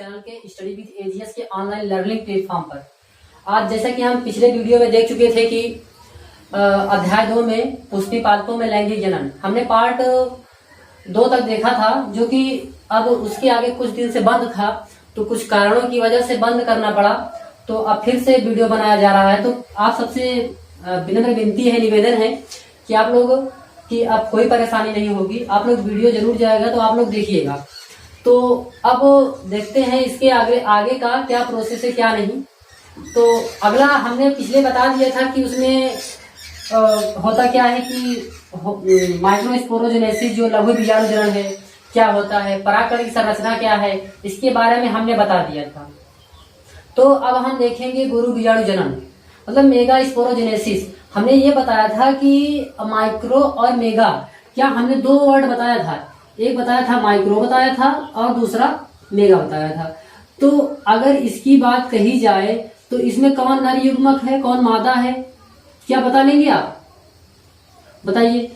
Channel के study with AGS के online learning platform पर। आज जैसा कि हम पिछले वीडियो में देख चुके थे कि अध्याय 2 में पुष्टि पादपों में लैंगिक जनन हमने पार्ट 2 तक देखा था, जो कि अब उसके आगे कुछ दिन से बंद था, तो कुछ कारणों की वजह से बंद करना पड़ा। तो अब फिर से वीडियो बनाया जा रहा है। तो आप सबसे विनम्र विनती है, निवेदन है कि आप लोग कि अब कोई परेशानी नहीं होगी, आप लोग वीडियो जरूर जाएगा तो आप लोग देखिएगा। तो अब देखते हैं इसके आगे का क्या प्रोसेस है क्या नहीं। तो अगला हमने पिछले बता दिया था कि उसमें होता क्या है कि माइक्रोस्पोरोजेनेसिस जो लघु बीजाणु जनन है क्या होता है, परागकण की संरचना क्या है, इसके बारे में हमने बता दिया था। तो अब हम देखेंगे गुरु बीजाणु जनन मतलब मेगा स्पोरोजेनेसिस। हमने ये बताया था कि माइक्रो और मेगा, क्या हमने 2 वर्ड बताया था, एक बताया था माइक्रो बताया था और दूसरा मेगा बताया था। तो अगर इसकी बात कही जाए तो इसमें कौन नर युग्मक है कौन मादा है, क्या बता लेंगे आप? बताइए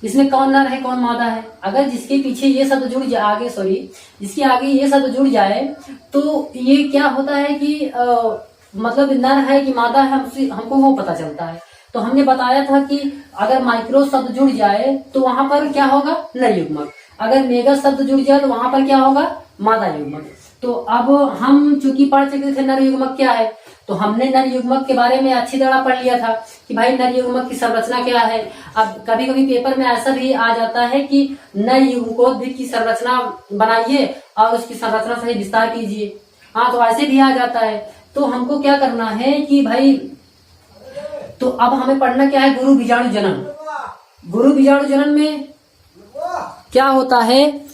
इसमें कौन नर है कौन मादा है। अगर जिसके पीछे ये शब्द जुड़ जाए जिसके आगे ये शब्द जुड़ जाए तो ये क्या होता है कि मतलब नर है कि मादा है, हमको वो पता चलता है। तो हमने बताया था कि अगर माइक्रो शब्द जुड़ जाए तो वहां पर क्या होगा, नर युग्मक। अगर मेगा शब्द जुड़ जाए तो वहां पर क्या होगा, मादा युग्मक। तो अब हम चूंकि पढ़ चुके थे नर युग्मक क्या है, तो हमने नर युग्मक के बारे में अच्छी तरह पढ़ लिया था कि भाई नर युग्मक की संरचना क्या है। अब कभी कभी पेपर में ऐसा भी आ जाता है कि नर युग्मकों की संरचना बनाइए और उसकी संरचना सही विस्तार कीजिए। हाँ, तो ऐसे भी आ जाता है। तो हमको क्या करना है कि भाई, तो अब हमें पढ़ना क्या है, गुरु बीजाणु जनन। गुरु बीजाणु जनन में क्या होता है,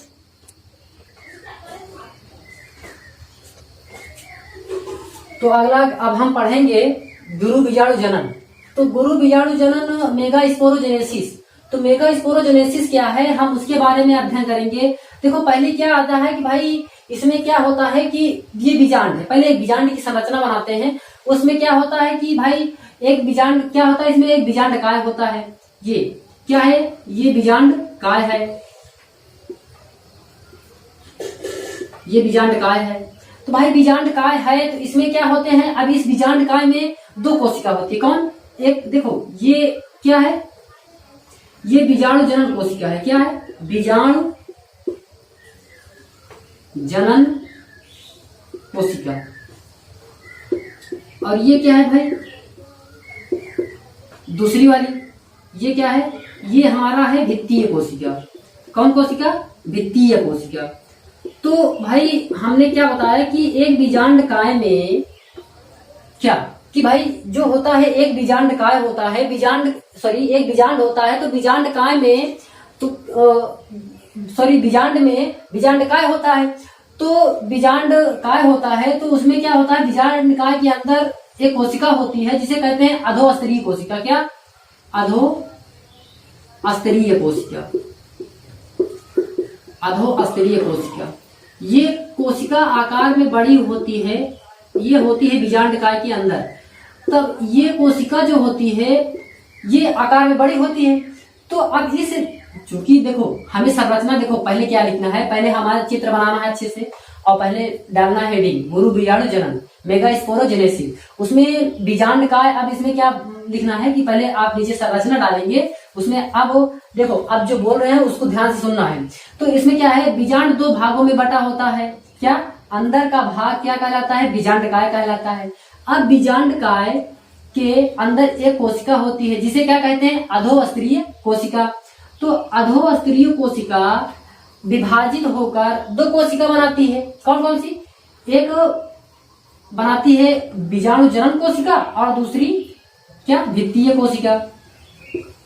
तो अगला अब हम पढ़ेंगे गुरु बीजाणु जनन। तो गुरु बीजाणु जनन मेगा स्पोरोजेनेसिस। तो मेगा स्पोरोजेनेसिस क्या है, हम उसके बारे में अध्ययन करेंगे। देखो पहले क्या आता है कि भाई इसमें क्या होता है कि ये बीजांड है, पहले एक बीजांड की संरचना बनाते हैं। उसमें क्या होता है कि भाई एक बीजांड क्या होता है, इसमें एक बीजांड काय होता है। ये क्या है, ये बीजांड काय है, ये बीजांड काय है। तो भाई बीजांड काय है तो इसमें क्या होते हैं, अब इस बीजांड काय में 2 कोशिका होती है। कौन, एक देखो ये क्या है, ये बीजाणु जनन कोशिका है। क्या है, बीजाणु जनन कोशिका। और ये क्या है भाई, दूसरी वाली ये क्या है, ये हमारा है भित्तीय कोशिका। कौन कोशिका, भित्तीय कोशिका। तो भाई हमने क्या बताया कि एक बीजांड काय में क्या कि भाई जो होता है एक बीजांड काय होता है, एक बीजांड होता है। तो बीजांड काय में तो बीजांड में बीजांड काय होता है। तो बीजांड काय होता है तो उसमें क्या होता है, बीजांड काय के अंदर एक कोशिका होती है जिसे कहते हैं अधोस्तरीय कोशिका। क्या, अधोस्तरीय कोशिका, अधोस्तरीय कोशिका। ये कोशिका आकार में बड़ी होती है, ये होती है बीजांड काय के अंदर। तब ये कोशिका जो होती है ये आकार में बड़ी होती है। तो अब इस चूंकि देखो हमें संरचना, देखो पहले क्या लिखना है, पहले हमारा चित्र बनाना है अच्छे से और पहले डालना है हेडिंग गुरु बीजाणु जनन मेगा स्पोरोजेनेसिस। उसमें बीजांड काय, अब इसमें क्या लिखना है कि पहले आप नीचे संरचना डालेंगे उसमें। अब देखो अब जो बोल रहे हैं उसको ध्यान से सुनना है। तो इसमें क्या है, बीजांड 2 भागों में बटा होता है। क्या, अंदर का भाग क्या कहलाता है, बीजांड काय कहलाता है। अब बीजांड काय के अंदर एक कोशिका होती है जिसे क्या कहते हैं, अधोस्तरीय कोशिका। तो अधोस्तरीय कोशिका विभाजित होकर 2 कोशिका बनाती है। कौन कौन सी, एक बनाती है बीजाणु जनन कोशिका और दूसरी क्या, भित्तीय कोशिका।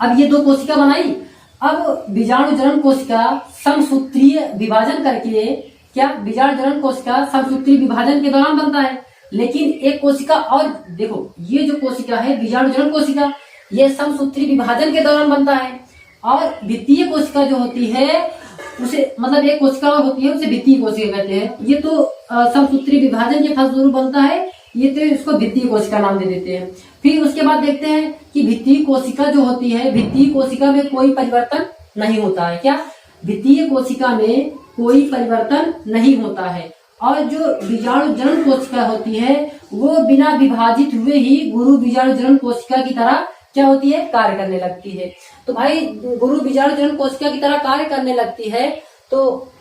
अब ये 2 कोशिका बनाई। अब बीजाणु जनन कोशिका समसूत्रीय विभाजन करके, क्या, बीजाणु जनन कोशिका समसूत्रीय विभाजन के दौरान बनता है। लेकिन एक कोशिका और देखो, ये जो कोशिका है बीजाणु जनन कोशिका, ये समसूत्रीय विभाजन के दौरान बनता है। और भित्तीय कोशिका जो होती है उसे, मतलब एक कोशिका और होती है उसे भित्तीय कोशिका कहते हैं। ये तो समसूत्रीय विभाजन के फलस्वरूप बनता है, ये तो इसको भित्तीय कोशिका नाम दे देते हैं। फिर उसके बाद देखते हैं कि भित्तीय कोशिका जो होती है, भित्तीय कोशिका में कोई परिवर्तन नहीं होता है। क्या, भित्तीय कोशिका में कोई परिवर्तन नहीं होता है। और जो बीजाणु जनन कोशिका होती है वो बिना विभाजित हुए ही गुरु बीजाणु जनन कोशिका की तरह क्या होती है, कार्य करने लगती है। तो भाई गुरु बीजाणु जनन कोशिका की तरह कार्य करने लगती है, तो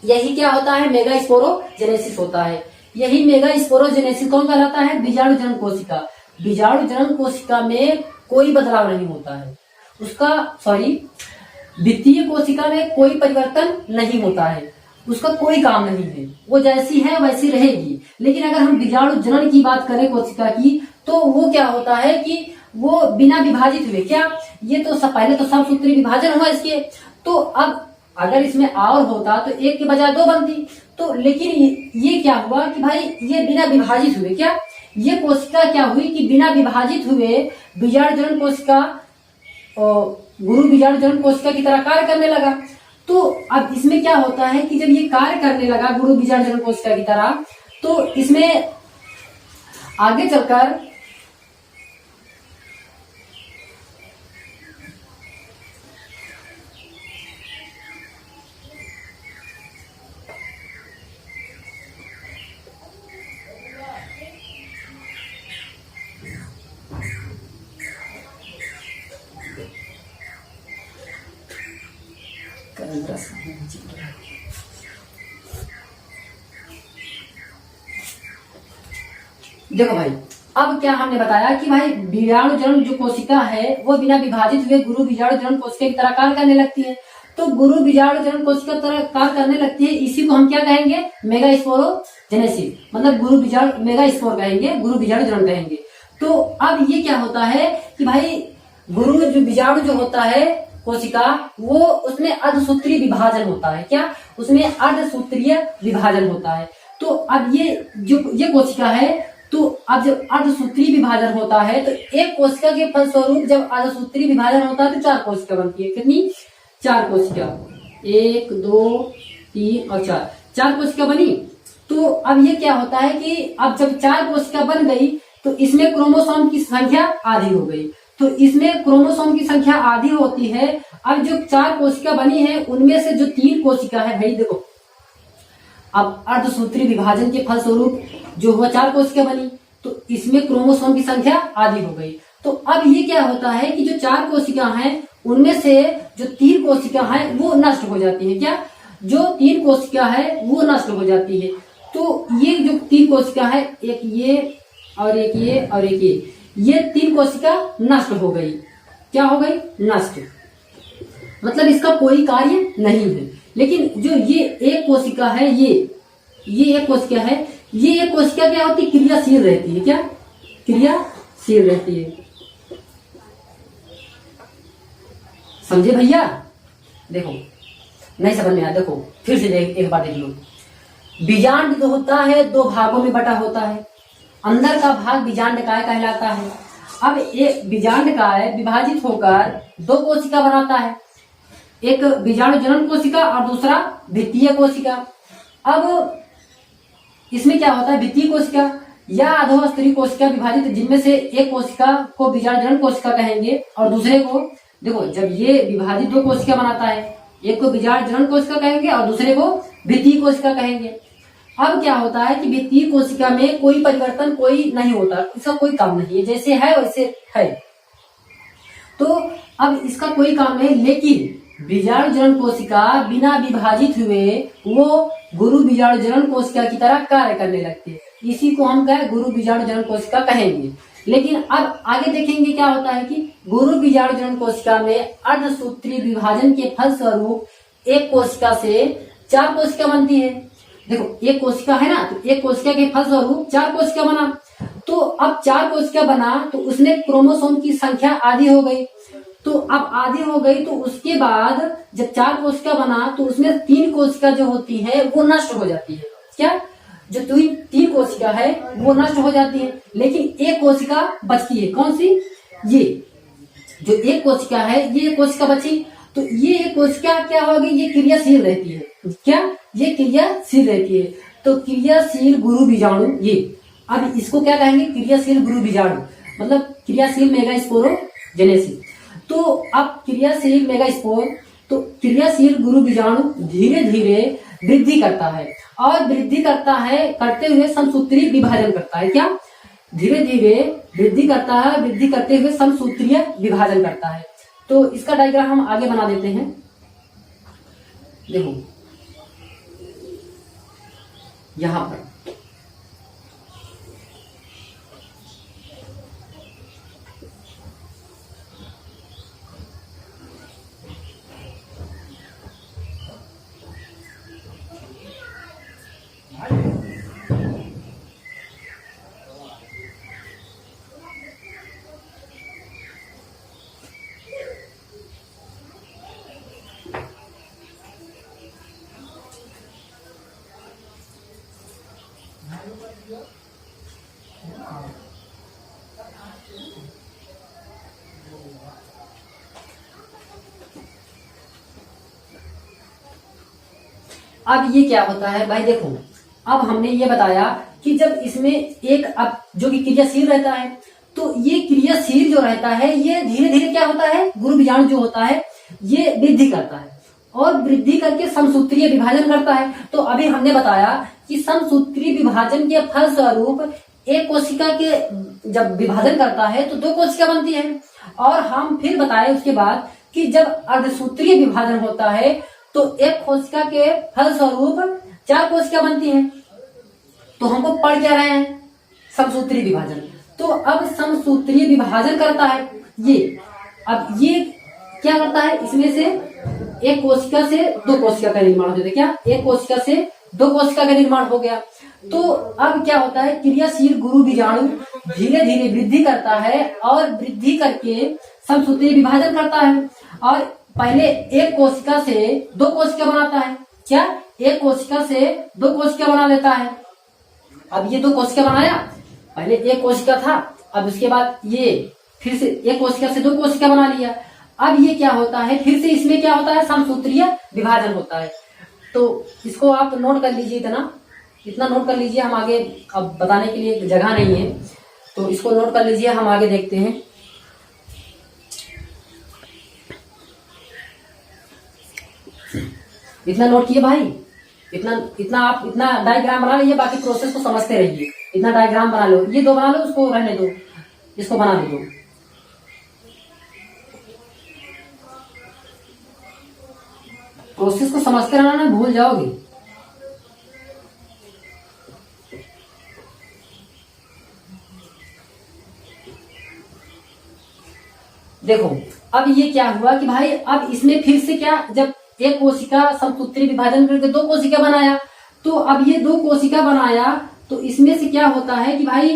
यही क्या होता है, मेगास्पोरोजेनेसिस होता है। यही मेगास्पोरोजेनेसिस कौन कहलाता है, बीजाणु जनन कोशिका। बीजाणु जनन कोशिका में कोई बदलाव नहीं होता है, द्वितीय कोशिका में कोई परिवर्तन नहीं होता है, उसका कोई काम नहीं है, वो जैसी है वैसी रहेगी। लेकिन अगर हम बीजाणु जनन की बात करें कोशिका की, तो वो क्या होता है कि वो बिना विभाजित हुए, क्या ये तो पहले तो समसूत्री विभाजन हुआ इसके, तो अब अगर इसमें और होता तो एक के बजाय दो बनती, तो लेकिन ये क्या हुआ कि भाई ये बिना विभाजित हुए, क्या ये कोशिका क्या हुई कि बिना विभाजित हुए बीजाणु जनन कोशिका गुरु बीजाणु जनन कोशिका की तरह कार्य करने लगा। तो अब इसमें क्या होता है कि जब ये कार्य करने लगा गुरु बीजाणु जनन कोशिका की तरह, तो इसमें आगे चलकर देखो भाई, अब क्या हमने बताया कि भाई बीजाणु जनन जो कोशिका है वो बिना विभाजित हुए गुरु बीजाणु जनन कोशिका की तरह कार्य करने लगती है। तो गुरु बीजाणु जनन कोशिका की तरह कार्य करने लगती है, इसी को हम क्या कहेंगे, मेगास्पोरोजेनेसिस, मतलब गुरु बीजाणु मेगास्पोर कहेंगे, गुरु बीजाणु जनन कहेंगे। तो अब ये क्या होता है कि भाई गुरु जो बीजाणु जो होता है कोशिका, वो उसमें अर्धसूत्रीय विभाजन होता है, क्या उसमें अर्धसूत्रीय विभाजन होता है। तो अब ये कोशिका है, तो अब जब अर्धसूत्रीय विभाजन होता है तो एक कोशिका के फलस्वरूप जब अर्धसूत्रीय विभाजन होता है तो 4 कोशिका बनती है। कितनी, 4 कोशिका, 1 2 3 और 4 कोशिका बनी। तो अब ये क्या होता है कि अब जब 4 कोशिका बन गई तो इसमें क्रोमोसोम की संख्या आधी हो गई। तो इसमें क्रोमोसोम की संख्या आधी होती है। अब जो 4 कोशिका बनी है उनमें से जो 3 कोशिका है, भाई देखो अब अर्धसूत्रीय विभाजन के फलस्वरूप जो हुआ 4 कोशिका बनी, तो इसमें क्रोमोसोम की संख्या आधी हो गई। तो अब ये क्या होता है कि जो 4 कोशिका हैं उनमें से जो 3 कोशिका हैं वो नष्ट हो जाती है, क्या जो 3 कोशिका है वो नष्ट हो जाती है। तो ये जो 3 कोशिका है, एक ये और एक ये और एक ये 3 कोशिका नष्ट हो गई। क्या हो गई, नष्ट, मतलब इसका कोई कार्य नहीं है। लेकिन जो ये एक कोशिका है, ये एक कोशिका है, ये एक कोशिका क्या होती है, क्रियाशील रहती है, क्या क्रियाशील रहती है। समझे भैया, देखो नहीं समझ में आया, देखो फिर से एक बार देख लो। बीजांड जो होता है 2 भागों में बटा होता है, अंदर का भाग बीजांडकाय कहलाता है। अब एक बीजांडकाय विभाजित होकर 2 कोशिका बनाता है, एक बीजाणु जनन कोशिका और दूसरा द्वितीय कोशिका। अब इसमें क्या होता है, द्वितीय कोशिका या अधोस्तरीय कोशिका विभाजित, जिनमें से एक कोशिका को बीजाणु जनन कोशिका कहेंगे और दूसरे को, देखो जब ये विभाजित 2 कोशिका बनाता है, एक को बीजाणु जनन कोशिका कहेंगे और दूसरे को द्वितीय कोशिका कहेंगे। अब क्या होता है कि द्वितीय कोशिका में कोई परिवर्तन कोई नहीं होता, इसका कोई काम नहीं है, जैसे है वैसे है। तो अब इसका कोई काम नहीं, लेकिन बीजाणु जनन कोशिका बिना विभाजित हुए वो गुरु बीजाणु जनन कोशिका की तरह कार्य करने लगती है, इसी को हम कहें गुरु बीजाणु जनन कोशिका कहेंगे। लेकिन अब आगे देखेंगे क्या होता है कि गुरु बीजाणु जनन कोशिका में अर्धसूत्रीय विभाजन के फलस्वरूप एक कोशिका से 4 कोशिका बनती है। देखो एक कोशिका है ना, तो एक कोशिका के फलस्वरूप 4 कोशिका बना। तो अब 4 कोशिका बना तो उसमें क्रोमोसोम की संख्या आधी हो गई। तो अब आधी हो गई तो उसके बाद जब 4 कोशिका बना तो उसमें 3 कोशिका जो होती है वो नष्ट हो जाती है, क्या जो 3 कोशिका है वो नष्ट हो जाती है, लेकिन एक कोशिका बचती है। कौन सी, ये जो एक कोशिका है, ये कोशिका बची। तो ये एक कोशिका क्या होगी, ये क्रियाशील रहती है, क्या ये क्रियाशील रहती है। तो क्रियाशील गुरु बीजाणु, ये अब इसको क्या कहेंगे, क्रियाशील गुरु बीजाणु, मतलब क्रियाशील मेगास्पोरोजेनेसिस। तो अब क्रियाशील मेगास्पोर, तो क्रियाशील गुरु बीजाणु धीरे धीरे वृद्धि करता है, और वृद्धि करता है करते हुए समसूत्रीय विभाजन करता है। क्या? धीरे धीरे वृद्धि करता है, वृद्धि करते हुए समसूत्रीय विभाजन करता है। तो इसका डायग्राम हम आगे बना देते हैं। देखो यहां पर अब ये क्या होता है भाई, देखो अब हमने ये बताया कि जब इसमें एक अब जो कि क्रियाशील रहता है, तो ये क्रियाशील जो रहता है ये धीरे धीरे क्या होता है, गुरु बीजाणु जो होता है ये वृद्धि करता है और वृद्धि करके समसूत्रीय विभाजन करता है। तो अभी हमने बताया कि समसूत्रीय विभाजन के फलस्वरूप एक कोशिका के जब विभाजन करता है तो दो कोशिका बनती है, और हम फिर बताए उसके बाद कि जब अर्धसूत्रीय विभाजन होता है तो एक कोशिका के फलस्वरूप 4 कोशिका बनती हैं। तो हमको पढ़ क्या रहे हैं, समसूत्रीय विभाजन। तो अब समसूत्रीय विभाजन करता है ये, अब ये क्या करता है, इसमें से एक कोशिका से 2 कोशिका का निर्माण हो जाता है। क्या? एक कोशिका से 2 कोशिका का निर्माण हो गया। तो अब क्या होता है, क्रियाशील गुरु बीजाणु धीरे धीरे वृद्धि करता है और वृद्धि करके समसूत्रीय विभाजन करता है, और पहले एक कोशिका से 2 कोशिका बनाता है। क्या? एक कोशिका से 2 कोशिका बना लेता है। अब ये 2 कोशिका बनाया, पहले एक कोशिका था, अब उसके बाद ये फिर से एक कोशिका से 2 कोशिका बना लिया। अब ये क्या होता है, फिर से इसमें क्या होता है, समसूत्रीय विभाजन होता है। तो इसको आप नोट कर लीजिए, इतना नोट कर लीजिए, हम आगे अब बताने के लिए जगह नहीं है तो इसको नोट कर लीजिए, हम आगे देखते हैं। इतना नोट किए भाई, इतना आप इतना डायग्राम बना लीजिए, बाकी प्रोसेस को समझते रहिए। इतना डायग्राम बना लो, ये 2 बना लो, उसको रहने दो, इसको बना दो। प्रोसेस को समझते रहना, ना भूल जाओगे। देखो अब ये क्या हुआ कि भाई अब इसमें फिर से क्या, जब एक कोशिका समसूत्रीय विभाजन करके 2 कोशिका बनाया, तो अब ये 2 कोशिका बनाया तो इसमें से क्या होता है कि भाई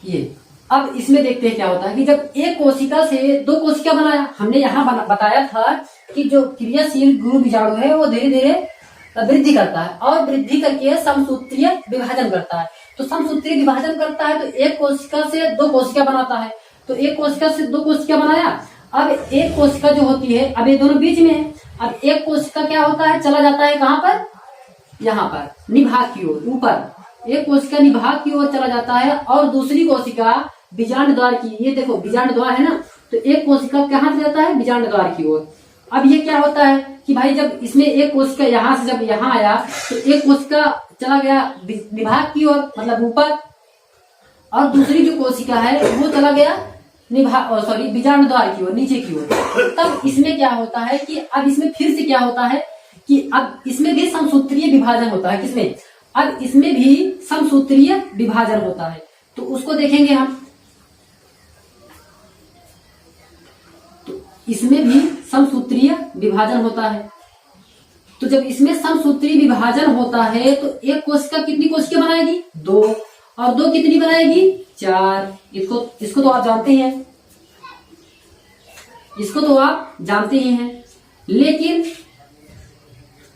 ये अब इसमें देखते हैं क्या होता है कि जब एक कोशिका से 2 कोशिका बनाया, हमने यहाँ बताया था कि जो क्रियाशील गुरु बीजाणु है वो धीरे धीरे वृद्धि करता है और वृद्धि करके समसूत्रीय विभाजन करता है। तो समसूत्रीय विभाजन करता है तो एक कोशिका से 2 कोशिका बनाता है। तो एक कोशिका से 2 कोशिका बनाया, अब एक कोशिका जो होती है, अब ये दोनों बीच में है, अब एक कोशिका क्या होता है, चला जाता है कहाँ पर, यहाँ पर निभाग की ओर, ऊपर एक कोशिका निभाग की ओर चला जाता है, और दूसरी कोशिका बीजांड द्वार की, ये देखो बीजांड द्वार है ना, तो एक कोशिका कहाँ से जाता है, बीजांड द्वार की ओर। अब ये क्या होता है कि भाई जब इसमें एक कोशिका यहाँ से जब यहाँ आया तो एक कोशिका चला गया निभाग की ओर, मतलब ऊपर, और दूसरी जो कोशिका है वो चला गया बीजांड द्वार की ओर, नीचे की ओर। तब इसमें क्या होता है कि अब इसमें फिर से क्या होता है कि अब इसमें भी समसूत्रीय विभाजन होता है। किसमें? अब इसमें भी समसूत्रीय विभाजन होता है, तो उसको देखेंगे हम। तो इसमें भी समसूत्रीय विभाजन होता है। तो जब इसमें समसूत्रीय विभाजन होता है तो एक कोशिका कितनी कोशिका बनाएगी, 2, और 2 कितनी बनाएगी, 4। इसको तो आप जानते हैं, इसको तो आप जानते ही हैं। लेकिन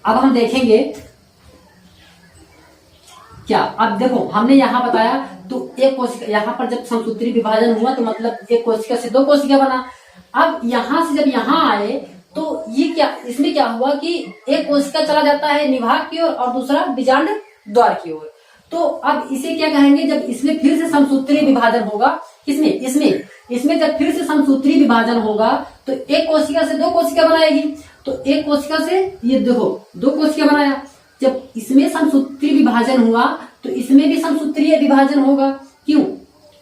अब हम देखेंगे क्या, अब देखो हमने यहाँ बताया तो एक कोशिका, यहाँ पर जब समसूत्रीय विभाजन हुआ तो मतलब एक कोशिका से 2 कोशिका बना। अब यहाँ से जब यहाँ आए तो ये क्या, इसमें क्या हुआ कि एक कोशिका चला जाता है निभाग की ओर और दूसरा बीजांड द्वार की ओर। तो अब इसे क्या कहेंगे, जब इसमें फिर से समसूत्रीय विभाजन होगा, इसमें जब फिर से समसूत्रीय विभाजन होगा तो एक कोशिका से दो कोशिका बनाएगी। तो एक कोशिका से ये देखो दो कोशिका बनाया, जब इसमें समसूत्रीय विभाजन हुआ तो इसमें भी समसूत्रीय विभाजन होगा। क्यों?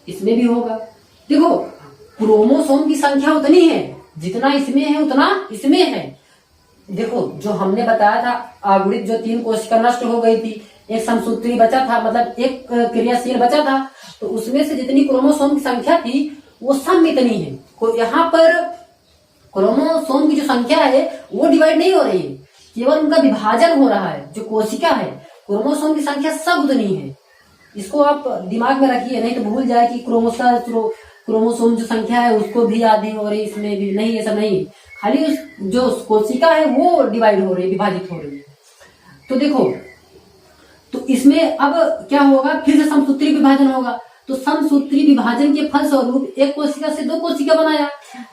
इसमें भी होगा। देखो क्रोमोसोम की संख्या उतनी है, जितना इसमें है उतना इसमें है। देखो जो हमने बताया था आगुणित जो 3 कोशिका नष्ट हो गई थी, एक समसूत्री बचा था, मतलब एक क्रियाशील बचा था, तो उसमें से जितनी क्रोमोसोम की संख्या थी वो सब इतनी है। यहाँ पर क्रोमोसोम की जो संख्या है वो डिवाइड नहीं हो रही है, केवल उनका विभाजन हो रहा है। जो कोशिका है क्रोमोसोम की संख्या सब उतनी है। इसको आप दिमाग में रखिए, नहीं तो भूल जाए कि क्रोमोसोम जो संख्या है उसको भी आधी हो रही, इसमें भी नहीं, ये सब नहीं, खाली उस जो कोशिका है वो डिवाइड हो रही है, विभाजित हो रही है। तो देखो तो इसमें अब क्या होगा, फिर से समसूत्री विभाजन होगा। तो समसूत्री विभाजन के फलस्वरूप एक कोशिका से दो कोशिका बनाया,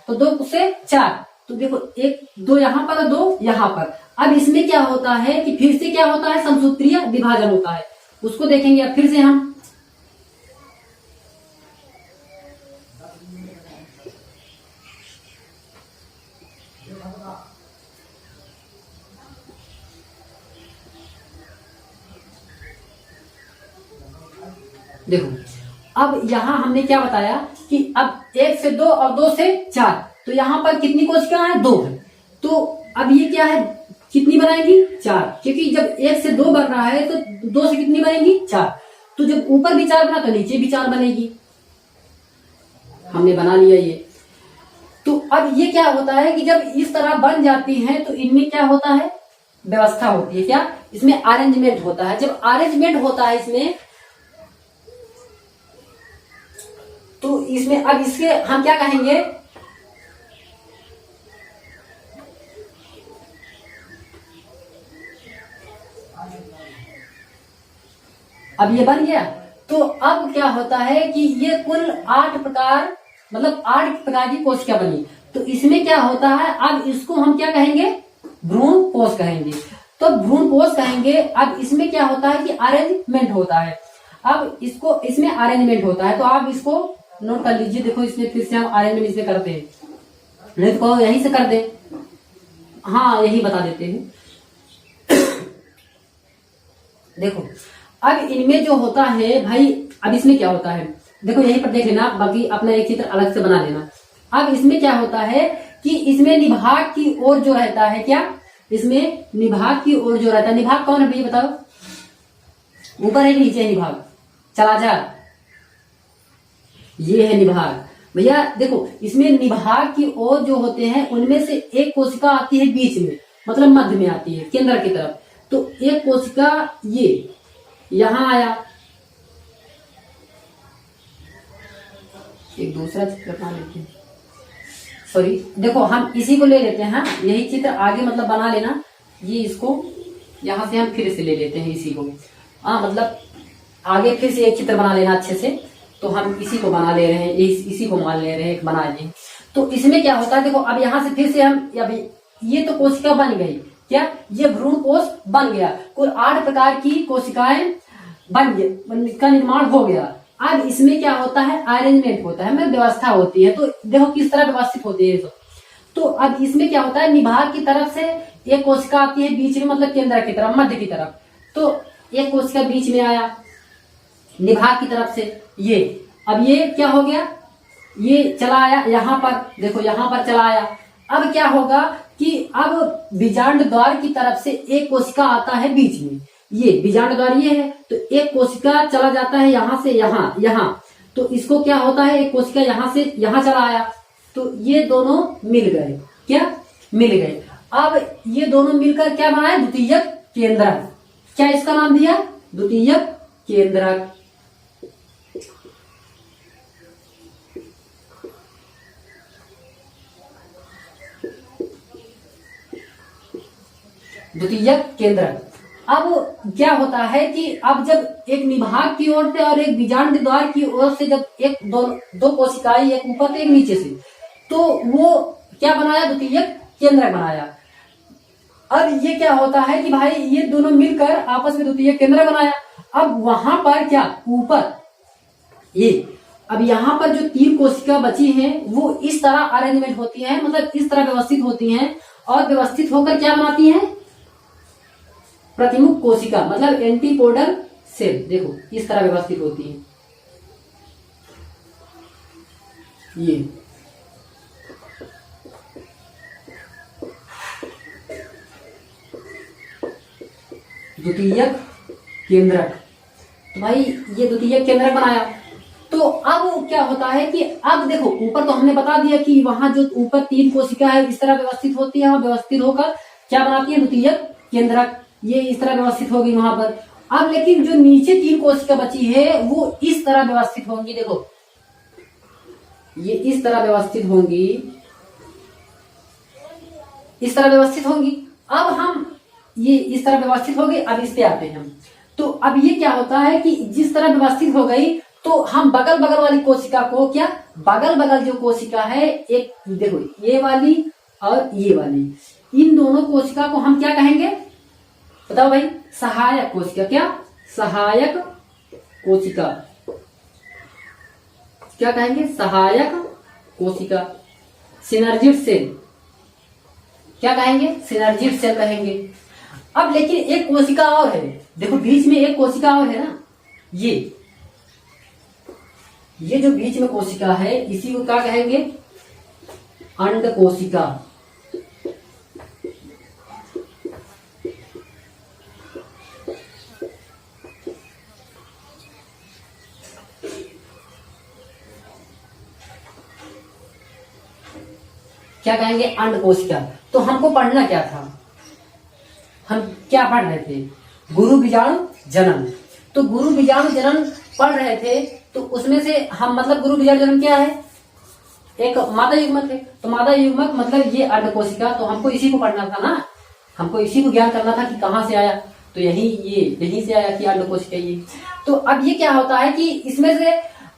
तो 2 से 4, तो देखो 1 2 यहाँ पर और 2 यहाँ पर। अब इसमें क्या होता है कि फिर से क्या होता है, समसूत्रीय विभाजन होता है, उसको देखेंगे अब फिर से हम। देखो अब यहाँ हमने क्या बताया कि अब 1 से 2 और 2 से 4, तो यहाँ पर कितनी कोशिका है, 2 है। तो अब ये क्या है, कितनी बनाएगी, 4, क्योंकि जब 1 से 2 बन रहा है तो 2 से कितनी बनेगी, 4। तो जब ऊपर भी 4 बना तो नीचे भी 4 बनेगी। हमने बना लिया ये। तो अब ये क्या होता है कि जब इस तरह बन जाती है तो इनमें क्या होता है, व्यवस्था होती है। क्या? इसमें अरेंजमेंट होता है। जब अरेंजमेंट होता है इसमें, तो इसमें अब इसके हम क्या कहेंगे, अब ये बन गया। तो अब क्या होता है कि ये कुल 8 प्रकार, मतलब 8 प्रकार की कोशिका बनी। तो इसमें क्या होता है, अब इसको हम क्या कहेंगे, भ्रूण कोश कहेंगे। तो भ्रूण कोश कहेंगे। अब इसमें क्या होता है कि अरेंजमेंट होता है। अब इसको इसमें अरेंजमेंट होता है, तो आप इसको नोट कर लीजिए। देखो इसमें फिर से हम अरेंजमेंट इसमें करते हैं, नहीं तो यहीं से कर दे, हाँ यही बता देते हैं। देखो अब इनमें जो होता है भाई, अब इसमें क्या होता है, देखो यहीं पर देख लेना, बाकी अपना एक चित्र अलग से बना लेना। अब इसमें क्या होता है कि इसमें निभाग की ओर जो रहता है, क्या इसमें निभाग की ओर जो रहता है, निभाग कौन है भैया बताओ, ऊपर है नीचे है निभाग, चला जा, ये है निभाग भैया। देखो इसमें निभाग की ओर जो होते हैं उनमें से एक कोशिका आती है बीच में, मतलब मध्य में आती है, केंद्र की तरफ। तो एक कोशिका ये यहां आया, एक दूसरा चित्र बना लेते हैं, सॉरी देखो हम इसी को ले लेते हैं, यही चित्र आगे मतलब बना लेना, ये इसको यहां से हम फिर से ले लेते हैं इसी को, हाँ मतलब आगे फिर से एक चित्र बना लेना अच्छे से। तो हम इसी को बना ले रहे हैं, इसी को मान ले रहे हैं, बना लिए। तो इसमें क्या होता है, देखो अब यहां से फिर से हम, ये तो कोशिका बन गई, क्या ये भ्रूण कोश बन गया, कुल 8 प्रकार की कोशिकाएं बन गई, का निर्माण हो गया। अब इसमें क्या होता है, अरेंजमेंट होता है, मतलब व्यवस्था होती है। तो देखो किस तरह व्यवस्थित होती है। तो अब इसमें क्या होता है, निभाग की तरफ से एक कोशिका आती है बीच में, मतलब केंद्र की तरफ, मध्य की तरफ। तो एक कोशिका बीच में आया निभाग की तरफ से, ये अब ये क्या हो गया, ये चला आया यहाँ पर, देखो यहाँ पर चला आया। अब क्या होगा कि अब बीजांड द्वार की तरफ से एक कोशिका आता है बीच में, ये बीजांड द्वार ये है, तो एक कोशिका चला जाता है यहाँ से यहाँ, तो इसको क्या होता है, एक कोशिका यहाँ से यहाँ चला आया, तो ये दोनों मिल गए, क्या मिल गए। अब ये दोनों मिलकर क्या बनाए, द्वितीयक केंद्रक। क्या इसका नाम दिया, द्वितीयक केंद्रक। द्वितीयक केंद्रक। अब क्या होता है कि अब जब एक निभाग की ओर से और एक बीजांड द्वार की ओर से जब एक दो कोशिकाएं, एक ऊपर से एक नीचे से, तो वो क्या बनाया, द्वितीयक केंद्रक बनाया। अब ये क्या होता है कि भाई ये दोनों मिलकर आपस में द्वितीयक केंद्रक बनाया। अब वहां पर क्या ऊपर ये, अब यहाँ पर जो 3 कोशिका बची हैं वो इस तरह अरेंजमेंट होती हैं, मतलब इस तरह व्यवस्थित होती हैं और व्यवस्थित होकर क्या बनाती हैं, प्रतिमुख कोशिका मतलब एंटीपोडल सेल। देखो इस तरह व्यवस्थित होती है ये। द्वितीयक केंद्रक, तो भाई ये द्वितीयक केंद्रक बनाया। तो अब क्या होता है कि अब देखो ऊपर तो हमने बता दिया कि वहां जो ऊपर 3 कोशिका है इस तरह व्यवस्थित होती है और व्यवस्थित होकर क्या बनाती है, द्वितीयक केंद्रक। ये इस तरह व्यवस्थित होगी वहां पर। अब लेकिन जो नीचे 3 कोशिका बची है वो इस तरह व्यवस्थित होंगी। देखो ये इस तरह व्यवस्थित होंगी, इस तरह व्यवस्थित होंगी। अब हम ये इस तरह व्यवस्थित हो गई। अब इस पे आते हैं हम। तो अब ये क्या होता है कि जिस तरह व्यवस्थित हो गई तो हम बगल बगल वाली कोशिका को क्या, बगल बगल जो कोशिका है एक, देखो ये वाली और ये वाली, इन दोनों कोशिका को हम क्या कहेंगे बताओ भाई, सहायक कोशिका। क्या, सहायक कोशिका। क्या कहेंगे, सहायक कोशिका। सिनर्जिड सेल, क्या कहेंगे, सिनर्जिड सेल कहेंगे। अब लेकिन एक कोशिका और है, देखो बीच में एक कोशिका और है ना, ये जो बीच में कोशिका है इसी को क्या कहेंगे, अंड कोशिका। क्या कहेंगे, अंड कोशिका। तो हमको पढ़ना क्या था, हम क्या पढ़ रहे थे, गुरु बीजाणु जनन। तो गुरु बीजाणु जनन पढ़ रहे थे, तो उसमें से हम मतलब गुरु बीजाणु जनन क्या है, एक मादा युग्मक है। तो मादा युग्मक मतलब ये अंड कोशिका। तो हमको इसी को पढ़ना था ना, हमको इसी को ज्ञान करना था कि कहाँ से आया। तो यहीं से आया कि अंड कोशिका ये। तो अब ये क्या होता है कि इसमें से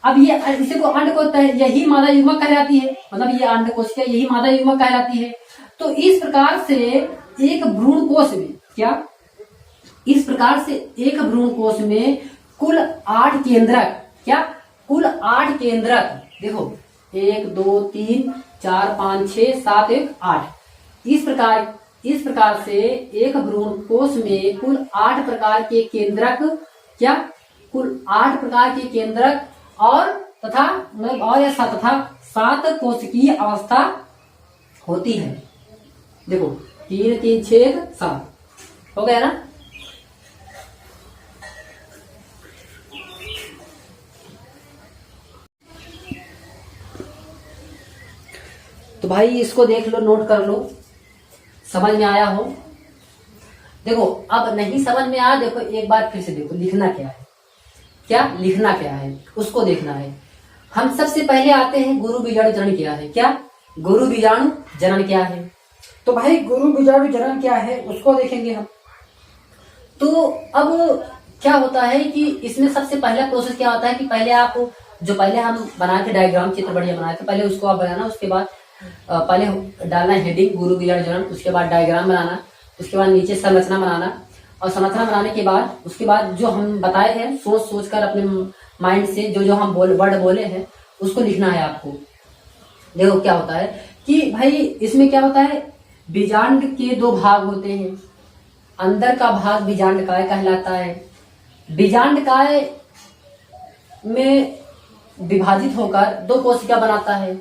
अब ये इसी को अंड को यही मादा युग्मक कहलाती है, मतलब ये अंड कोशिका यही मादा युग्मक कहलाती है। तो इस प्रकार से एक भ्रूण कोश में क्या, इस प्रकार से एक भ्रूण कोश में कुल 8 केंद्रक, क्या कुल 8 केंद्रक, देखो 1 2 3 4 5 6 7 1 8, इस प्रकार से एक भ्रूण कोश में कुल 8 प्रकार के केंद्रक, क्या कुल 8 प्रकार के केंद्रक और तथा और या तथा 7 कोशिकीय अवस्था होती है। देखो 3 3 6 7 हो गया ना। तो भाई इसको देख लो, नोट कर लो, समझ में आया हो। देखो अब नहीं समझ में आया, देखो एक बार फिर से देखो लिखना क्या है, क्या लिखना क्या है उसको देखना है। हम सबसे पहले आते हैं गुरु बीजाणु जनन क्या है। क्या गुरु बीजाणु जनन क्या है, तो भाई गुरु बीजाणु जनन क्या है उसको देखेंगे हम। तो अब क्या होता है कि इसमें सबसे पहला प्रोसेस क्या होता है कि पहले आप जो पहले हम बनाए थे डायग्राम, चित्र बढ़िया बनाए थे, पहले उसको आप बनाना। उसके बाद पहले डालना हेडिंग गुरु बीजाणु जनन, उसके बाद डायग्राम बनाना, उसके बाद नीचे संरचना बनाना, और संरचना बनाने के बाद उसके बाद जो हम बताए हैं सोच कर अपने माइंड से जो हम वर्ड बोले हैं उसको लिखना है आपको। देखो क्या होता है कि भाई इसमें क्या होता है, बीजांड के 2 भाग होते हैं। अंदर का भाग बीजांडकाय कहलाता है। बीजांडकाय में विभाजित होकर 2 कोशिका बनाता है।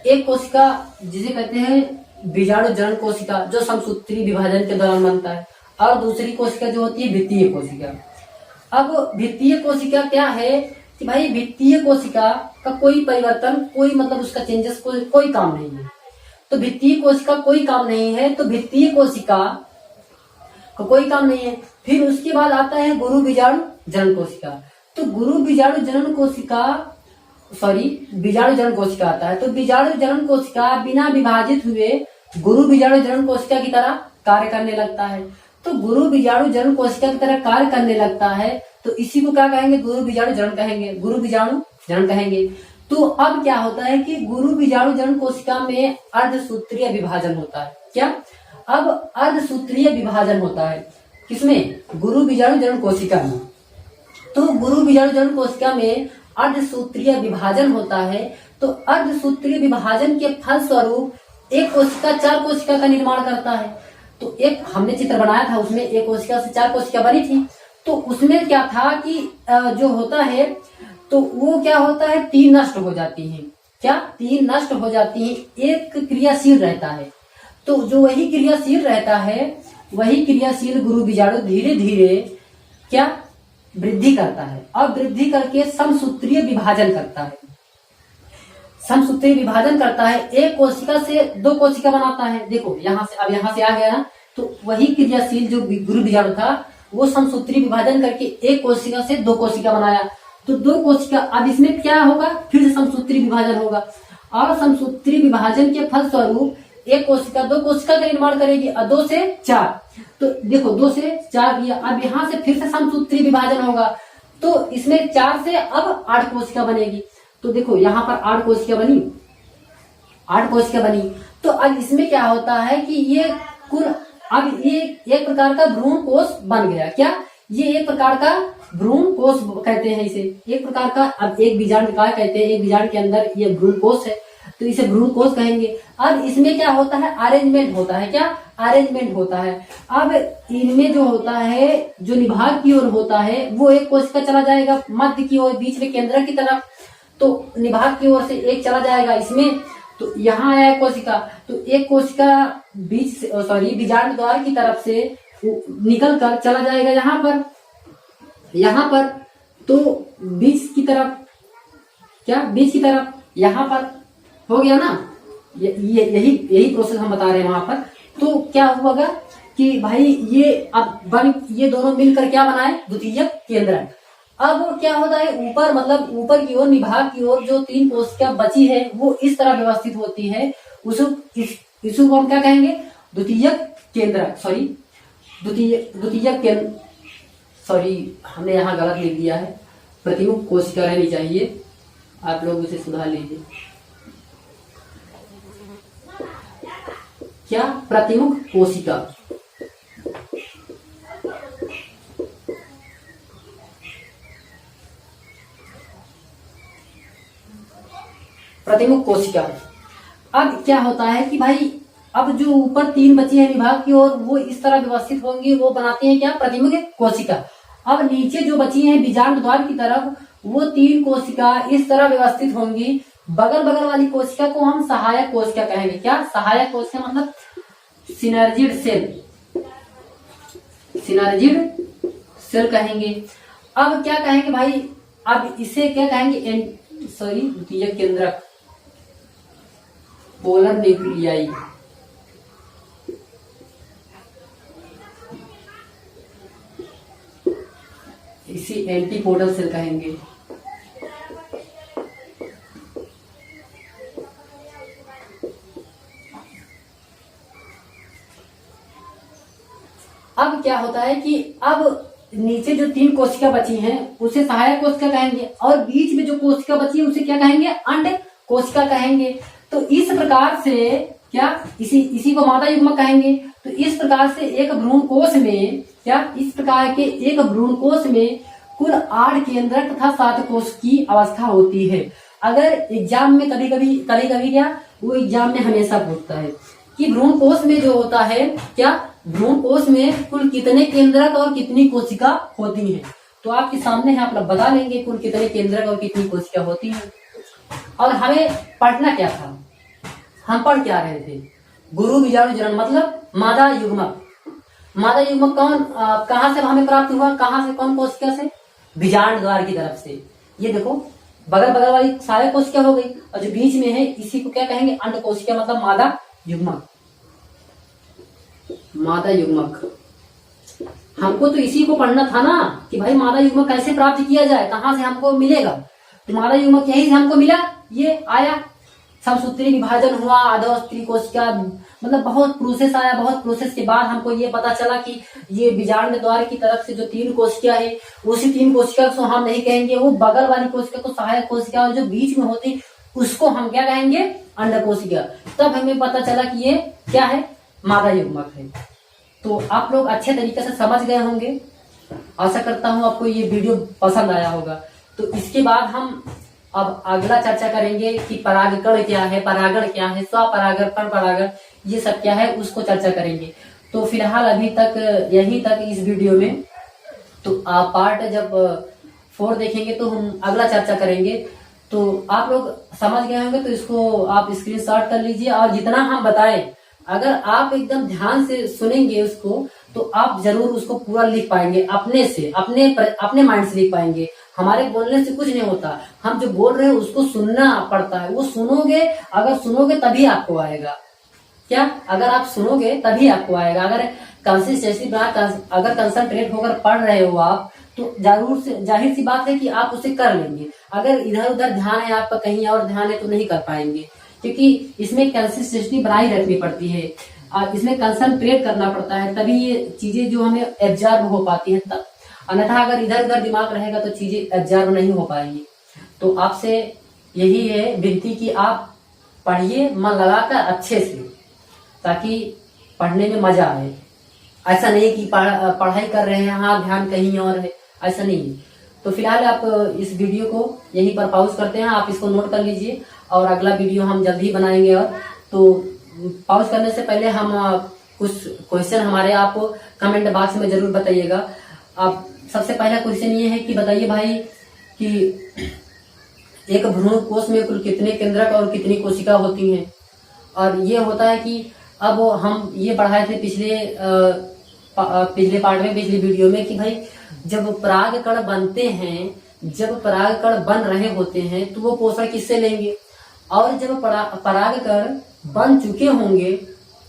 एक कोशिका जिसे कहते हैं बीजाणु जनन कोशिका, जो समसूत्री विभाजन के दौरान बनता है, और दूसरी कोशिका जो होती है भित्तीय कोशिका। अब भित्तीय कोशिका क्या है कि भाई भित्तीय कोशिका का कोई परिवर्तन, कोई मतलब उसका चेंजेस कोई काम नहीं है। तो भित्तीय कोशिका कोई काम नहीं है, तो भित्तीय कोशिका का कोई काम नहीं है। फिर उसके बाद आता है गुरु बीजाणु जनन कोशिका। तो गुरु बीजाणु जनन कोशिका, बीजाणु जनन कोशिका आता है। तो बीजाणु जनन कोशिका बिना विभाजित हुए गुरु बीजाणु जनन कोशिका की तरह कार्य करने लगता है। तो गुरु बीजाणु जनन कोशिका की तरह कार्य करने लगता है, तो इसी को क्या कहेंगे, गुरु बीजाणु जनन कहेंगे, गुरु बीजाणु जनन कहेंगे। तो अब क्या होता है कि गुरु बीजाणु जनन कोशिका में अर्धसूत्रीय विभाजन होता है। क्या, अब अर्धसूत्रीय विभाजन होता है किसमें, गुरु बीजाणु जनन कोशिका में। तो गुरु बीजाणु जनन कोशिका में अर्धसूत्रीय विभाजन होता है। तो अर्धसूत्रीय विभाजन के फल स्वरूप एक कोशिका 4 कोशिका का निर्माण करता है। तो एक हमने चित्र बनाया था, उसमें एक कोशिका से 4 कोशिका बनी थी। तो उसमें क्या था कि जो होता है तो वो क्या होता है, 3 नष्ट हो जाती हैं। क्या 3 नष्ट हो जाती हैं, एक क्रियाशील रहता है। तो जो वही क्रियाशील रहता है, वही क्रियाशील गुरु बीजाणु धीरे धीरे क्या वृद्धि करता है और वृद्धि करके समसूत्रीय विभाजन करता है। समसूत्रीय विभाजन करता है, एक कोशिका से 2 कोशिका बनाता है। देखो यहाँ से, अब यहाँ से आ गया ना, तो वही क्रियाशील जो गुरु बीजाणु था वो समसूत्रीय विभाजन करके एक कोशिका से 2 कोशिका बनाया। तो 2 कोशिका, अब इसमें क्या होगा, फिर से समसूत्रीय विभाजन होगा और समसूत्रीय विभाजन के फल स्वरूप एक कोशिका 2 कोशिका का निर्माण करेगी और 2 से 4। तो देखो 2 से 4 किया, अब यहाँ से फिर से समसूत्रीय विभाजन होगा। तो इसमें 4 से अब 8 कोशिका बनेगी। तो देखो यहाँ पर 8 कोशिका बनी, 8 कोशिका बनी। तो अब इसमें क्या होता है कि ये कुल, अब ये एक प्रकार का भ्रूण कोश बन गया। क्या ये एक प्रकार का भ्रूण कोश कहते हैं इसे, एक प्रकार का। अब एक बीजाणु का कहते हैं, एक बीजाणु के अंदर ये भ्रूण कोश है तो इसे भ्रूण कोश कहेंगे। अब इसमें क्या होता है, अरेंजमेंट होता है। क्या अरेंजमेंट होता है। अब इनमें जो होता है, जो निभाग की ओर होता है वो एक कोशिका चला जाएगा मध्य की ओर, बीच में केंद्र की तरफ। तो निभाग की ओर से एक चला जाएगा इसमें, तो यहाँ आया कोशिका, तो एक कोशिका बीच बीजाणु द्वार की तरफ से निकल कर चला जाएगा यहाँ पर तो बीच की तरफ, क्या बीच की तरफ यहाँ पर हो गया ना। यही प्रोसेस हम बता रहे हैं वहां पर। तो क्या होगा कि भाई ये अब ये दोनों मिलकर क्या बनाए, द्वितीयक केंद्रक। अब क्या होता है, ऊपर मतलब ऊपर की ओर, निभाग की ओर जो 3 कोशिका बची है वो इस तरह व्यवस्थित होती है। इसको हम क्या कहेंगे, द्वितीयक केंद्रक। द्वितीयक केंद्र, हमने यहाँ गलत लिख दिया है, प्रतिमुख कोशिका रहनी चाहिए, आप लोग उसे सुधार लीजिए। क्या प्रतिमुख कोशिका, प्रतिमुख कोशिका। अब क्या होता है कि भाई अब जो ऊपर 3 बची है विभाग की ओर वो इस तरह व्यवस्थित होंगी, वो बनाते हैं क्या, प्रतिमुख कोशिका। अब नीचे जो बची है बीजांड द्वार की तरफ वो 3 कोशिका इस तरह व्यवस्थित होंगी। बगल बगल वाली कोशिका को हम सहायक कोशिका कहेंगे। क्या सहायक कोशिका मतलब सिनर्जिड सेल, सिनर्जिड सेल कहेंगे। अब क्या कहेंगे भाई, अब इसे क्या कहेंगे, द्वितीयक केंद्रक, पोलर न्यूक्लियाई। इसी एंटीपोडल सेल कहेंगे। अब क्या होता है कि अब नीचे जो 3 कोशिका बची हैं उसे सहायक कोशिका कहेंगे और बीच में जो कोशिका बची है उसे क्या कहेंगे, अंड कोशिका कहेंगे। तो इस प्रकार से क्या इसी को मादा युग्मक कहेंगे। तो इस प्रकार से एक भ्रूण कोश में, क्या इस प्रकार के एक भ्रूण कोश में कुल 8 केंद्रक तथा 7 कोश की अवस्था होती है। अगर एग्जाम में कभी कभी क्या वो एग्जाम में हमेशा पूछता है कि भ्रूण कोश में जो होता है, क्या भ्रूण कोश में कुल कितने केंद्रक और कितनी कोशिका होती हैं। तो आपके सामने है, आप लोग बता लेंगे कुल कितने केंद्रक और कितनी कोशिका होती हैं। और हमें पढ़ना क्या था, हम पढ़ क्या रहे थे, गुरु बीजाणु जनन मतलब मादा युग्मक। मादा युग्मक कौन, कहाँ से हमें प्राप्त हुआ, कहाँ से, कौन कोशिका से, बीजांड द्वार की तरफ से। ये देखो बगल बगल वाली सहायक कोशिका हो गई और जो बीच में है इसी को क्या कहेंगे, अंड कोशिका मतलब मादा युग्मक। मादा युग्मक हमको तो इसी को पढ़ना था ना कि भाई मादा युग्मक कैसे प्राप्त किया जाए, कहाँ से हमको मिलेगा। तो मादा युग्मक यही से हमको मिला, ये आया, समसूत्री विभाजन हुआ, अधोस्त्री कोशिका, मतलब बहुत प्रोसेस आया। बहुत प्रोसेस के बाद हमको ये पता चला कि ये बीजांड द्वार की तरफ से जो 3 कोशिका है उसी 3 कोशिका को हम नहीं कहेंगे, वो बगल वाली कोशिका को सहायक कोशिका और जो बीच में होती उसको हम क्या कहेंगे, अंड कोशिका। तब हमें पता चला कि ये क्या है, मादा युग्मक है। तो आप लोग अच्छे तरीके से समझ गए होंगे। आशा करता हूँ आपको ये वीडियो पसंद आया होगा। तो इसके बाद हम अब अगला चर्चा करेंगे कि परागकण क्या है, परागण क्या है, स्वपरागण, परपरागण, ये सब क्या है उसको चर्चा करेंगे। तो फिलहाल अभी तक यहीं तक इस वीडियो में। तो आप पार्ट जब 4 देखेंगे तो हम अगला चर्चा करेंगे। तो आप लोग समझ गए होंगे तो इसको आप स्क्रीनशॉट कर लीजिए, और जितना हम बताएं अगर आप एकदम ध्यान से सुनेंगे उसको तो आप जरूर उसको पूरा लिख पाएंगे, अपने से, अपने माइंड से लिख पाएंगे। हमारे बोलने से कुछ नहीं होता, हम जो बोल रहे हैं उसको सुनना पड़ता है। वो सुनोगे, अगर सुनोगे तभी आपको आएगा। क्या? अगर आप सुनोगे तभी आपको आएगा। अगर कंसिस्टेंसी अगर कंसंट्रेट होकर पढ़ रहे हो आप, तो जरूर से जाहिर सी बात है कि आप उसे कर लेंगे। अगर इधर उधर ध्यान है आपका, कहीं और ध्यान है, तो नहीं कर पाएंगे, क्योंकि इसमें कंसिस्टेंसी बनाई रखनी पड़ती है और इसमें कंसंट्रेट करना पड़ता है, तभी ये चीजें जो हमें एब्जॉर्ब हो पाती है। तब अन्यथा अगर इधर उधर दिमाग रहेगा तो चीजें एब्जॉर्ब नहीं हो पाएंगी। तो आपसे यही है विनती कि आप पढ़िए मन लगाकर अच्छे से, ताकि पढ़ने में मजा आए। ऐसा नहीं कि पढ़ाई कर रहे हैं, हाँ ध्यान कहीं और है, ऐसा नहीं। तो फिलहाल आप इस वीडियो को यहीं पर पॉज करते हैं, आप इसको नोट कर लीजिए और अगला वीडियो हम जल्द ही बनाएंगे। और तो पॉज करने से पहले हम कुछ क्वेश्चन हमारे आप कमेंट बॉक्स में जरूर बताइएगा। आप सबसे पहला क्वेश्चन ये है कि बताइए भाई कि एक भ्रूण कोश में कुल कितने केंद्रक और कितनी कोशिका होती हैं। और ये होता है कि अब हम ये पढ़ाए थे पिछले पार्ट में, पिछली वीडियो में, कि भाई जब परागकण बनते हैं, जब परागकण बन रहे होते हैं तो वो पोषण किससे लेंगे, और जब परागकण बन चुके होंगे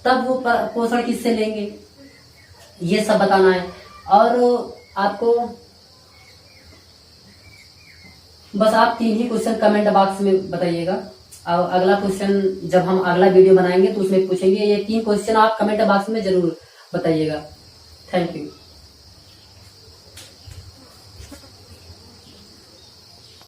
तब वो पोषण किससे लेंगे, ये सब बताना है। और आपको बस आप 3 ही क्वेश्चन कमेंट बॉक्स में बताइएगा। और अगला क्वेश्चन जब हम अगला वीडियो बनाएंगे तो उसमें पूछेंगे। ये 3 क्वेश्चन आप कमेंट बॉक्स में जरूर बताइएगा। Thank you.